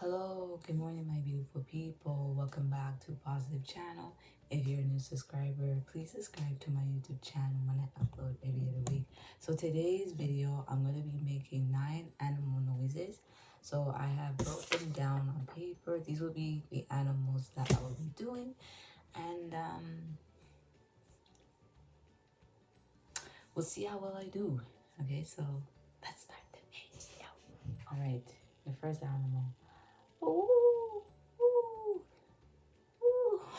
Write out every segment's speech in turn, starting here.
Hello, good morning, my beautiful people. Welcome back to Positive Channel. If you're a new subscriber, please subscribe to my YouTube channel when I upload every other week. So today's video, I'm going to be making 9 animal noises. So I have wrote them down on paper. These will be the animals that I will be doing. And we'll see how well I do. Okay, so let's start the video. All right, the first animal. Ooh, ooh, ooh.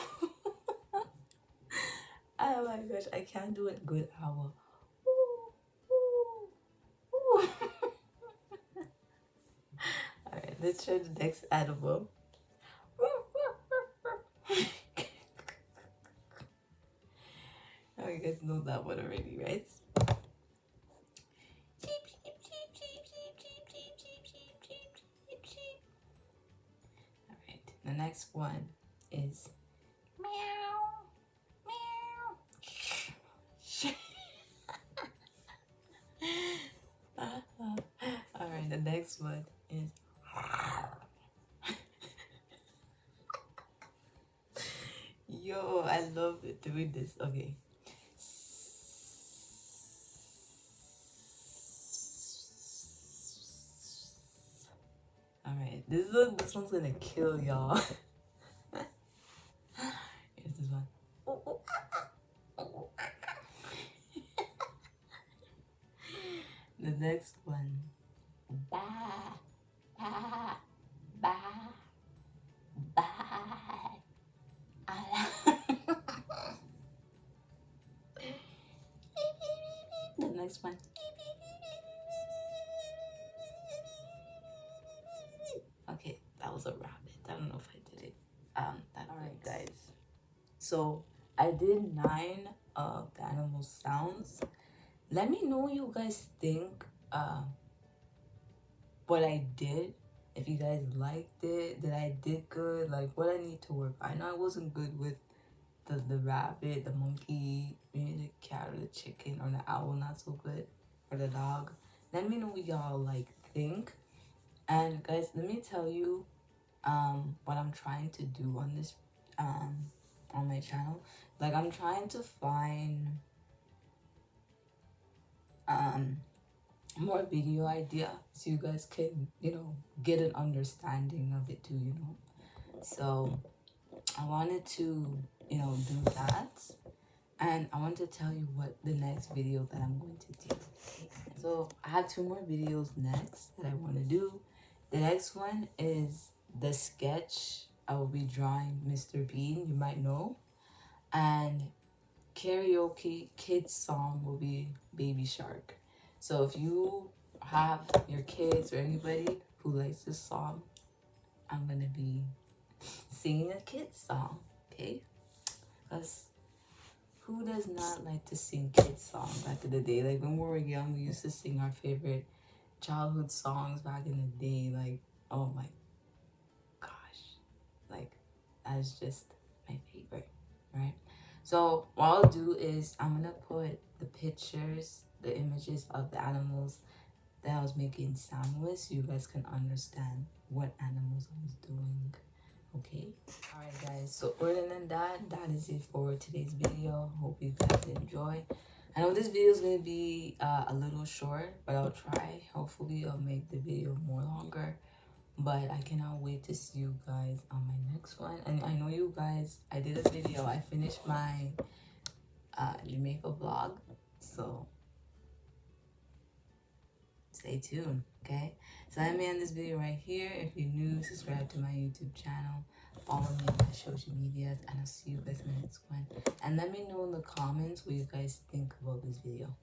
Oh my gosh, I can't do a good owl. Ooh, ooh, ooh. Alright, let's try the next animal. Oh, you guys know that one already, right? Alright, the next one is meow, meow. Alright, the next one is yo, I love doing this. Okay. Alright, this one's gonna kill y'all. Here's this one. The next one. Ba, ba, ba, ba. The next one. Okay, that was a rabbit. I don't know if I did it. Alright, guys. So I did 9 of the animal sounds. Let me know what you guys think what I did. If you guys liked it, that I did good, like what I need to work. I know I wasn't good with the rabbit, the monkey, maybe the cat or the chicken or the owl, not so good, or the dog. Let me know what y'all like think. And guys, let me tell you what I'm trying to do on this on my channel. Like I'm trying to find more video idea so you guys can, get an understanding of it too, So I wanted to, do that. And I want to tell you what the next video that I'm going to do. So I have 2 more videos next that I want to do. The next one is the sketch. I will be drawing Mr. Bean, you might know. And karaoke kids song will be Baby Shark. So if you have your kids or anybody who likes this song, I'm gonna be singing a kids song, okay? Because who does not like to sing kids songs back in the day? Like when we were young, we used to sing our favorite childhood songs back in the day. Like, oh my gosh, like that's just my favorite, right? So what I'll do is I'm gonna put the pictures, the images of the animals that I was making sound with, so you guys can understand what animals I was doing. Okay, all right guys, so other than that is it for today's video. Hope you guys enjoy. I know this video is going to be a little short, but I'll try. Hopefully I'll make the video more longer, but I cannot wait to see you guys on my next one. And I know you guys, I did a video, I finished my Jamaica vlog, so stay tuned. Okay, so let me end this video right here. If you're new, subscribe to my YouTube channel, follow me on my social medias, and I'll see you guys in the next one. And let me know in the comments what you guys think about this video.